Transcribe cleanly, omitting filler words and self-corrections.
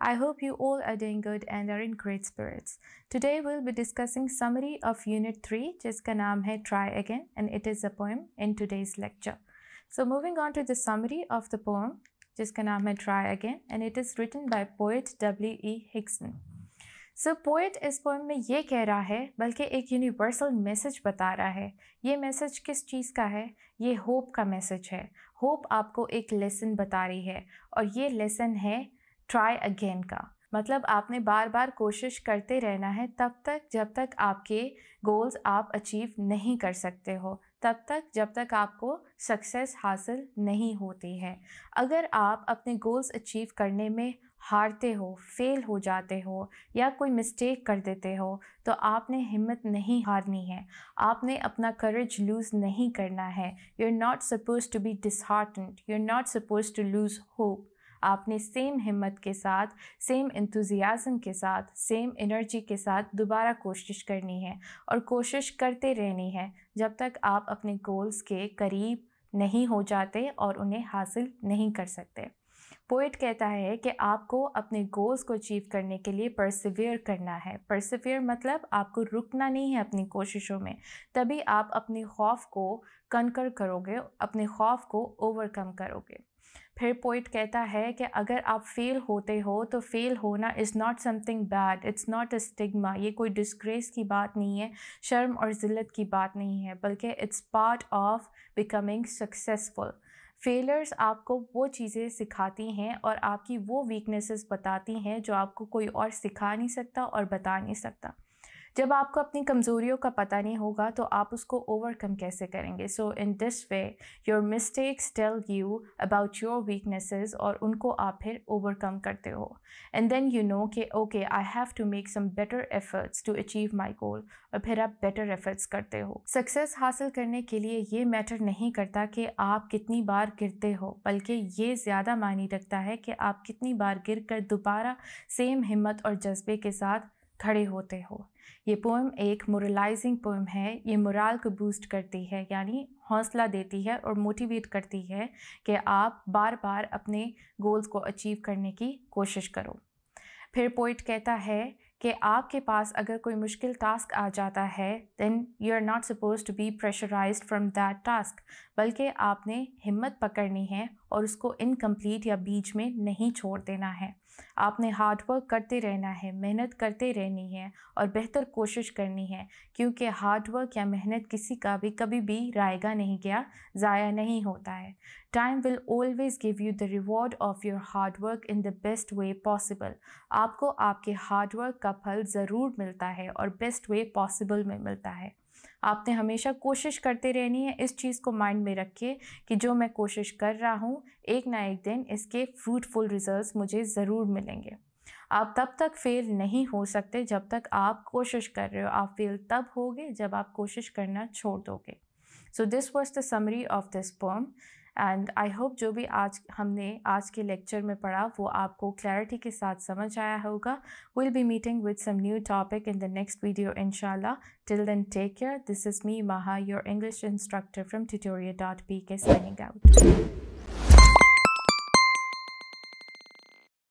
I hope you all are doing good and are in great spirits. Today we'll be discussing summary of Unit 3 जिसका नाम है Try Again and it is a poem in today's lecture. So moving on to the summary of the poem जिसका नाम है Try Again and it is written by poet W.E. Higson. So poet इस poem में ये कह रहा है बल्कि एक यूनिवर्सल मैसेज बता रहा है. ये मैसेज किस चीज़ का है? ये होप का मैसेज है. होप आपको एक लेसन बता रही है और ये लेसन है ट्राई अगेन का. मतलब आपने बार बार कोशिश करते रहना है तब तक जब तक आपके गोल्स आप अचीव नहीं कर सकते हो, तब तक जब तक आपको सक्सेस हासिल नहीं होती है. अगर आप अपने गोल्स अचीव करने में हारते हो, फेल हो जाते हो या कोई मिस्टेक कर देते हो तो आपने हिम्मत नहीं हारनी है. आपने अपना करेज लूज़ नहीं करना है. You are not suppose to be disheartened, you are not suppose to lose hope. आपने सेम हिम्मत के साथ, सेम एंथुजियाज़म के साथ, सेम एनर्जी के साथ दोबारा कोशिश करनी है और कोशिश करते रहनी है जब तक आप अपने गोल्स के करीब नहीं हो जाते और उन्हें हासिल नहीं कर सकते. पोएट कहता है कि आपको अपने गोल्स को अचीव करने के लिए परसिवियर करना है. परसिवियर मतलब आपको रुकना नहीं है अपनी कोशिशों में. तभी आप अपने खौफ को कनकर करोगे, अपने खौफ को ओवरकम करोगे. फिर पोइट कहता है कि अगर आप फेल होते हो तो फेल होना is not something bad, it's not a stigma. ये कोई डिस्ग्रेस की बात नहीं है, शर्म और ज़िल्लत की बात नहीं है, बल्कि it's part of becoming successful. Failures आपको वो चीज़ें सिखाती हैं और आपकी वो वीकनेसेस बताती हैं जो आपको कोई और सिखा नहीं सकता और बता नहीं सकता. जब आपको अपनी कमज़ोरियों का पता नहीं होगा तो आप उसको ओवरकम कैसे करेंगे. So in this way your mistakes tell you about your weaknesses और उनको आप फिर ओवरकम करते हो. एंड देन यू नो कि okay I have to make some better efforts to achieve my goal और फिर आप बेटर एफर्ट्स करते हो. सक्सेस हासिल करने के लिए ये मैटर नहीं करता कि आप कितनी बार गिरते हो, बल्कि ये ज़्यादा मायने रखता है कि आप कितनी बार गिर कर दोबारा सेम हिम्मत और जज्बे के साथ खड़े होते हो. ये पोएम एक मोरलाइजिंग पोएम है. ये मोरल को बूस्ट करती है, यानी हौसला देती है और मोटिवेट करती है कि आप बार बार अपने गोल्स को अचीव करने की कोशिश करो. फिर पोइट कहता है कि आपके पास अगर कोई मुश्किल टास्क आ जाता है then you are not suppose to be pressurised from that task, बल्कि आपने हिम्मत पकड़नी है और उसको इनकम्प्लीट या बीच में नहीं छोड़ देना है. आपने हार्ड वर्क करते रहना है, मेहनत करते रहनी है और बेहतर कोशिश करनी है, क्योंकि हार्ड वर्क या मेहनत किसी का भी कभी भी रायगा नहीं गया, ज़ाया नहीं होता है. Time will always give you the reward of your hard work in the best way possible. आपको आपके हार्ड वर्क का फल ज़रूर मिलता है और बेस्ट वे पॉसिबल में मिलता है. आपने हमेशा कोशिश करते रहनी है. इस चीज़ को माइंड में रखिए कि जो मैं कोशिश कर रहा हूँ एक ना एक दिन इसके फ्रूटफुल रिजल्ट्स मुझे ज़रूर मिलेंगे. आप तब तक फेल नहीं हो सकते जब तक आप कोशिश कर रहे हो. आप फेल तब होगे जब आप कोशिश करना छोड़ दोगे. So this was the summary of this poem and I hope जो भी हमने आज के लेक्चर में पढ़ा वो आपको क्लैरिटी के साथ समझ आया होगा. Will be meeting with some new topic in the next video इंशाल्लाह. Till then take care. This is me Maha, your English instructor from tutoria.pk signing out.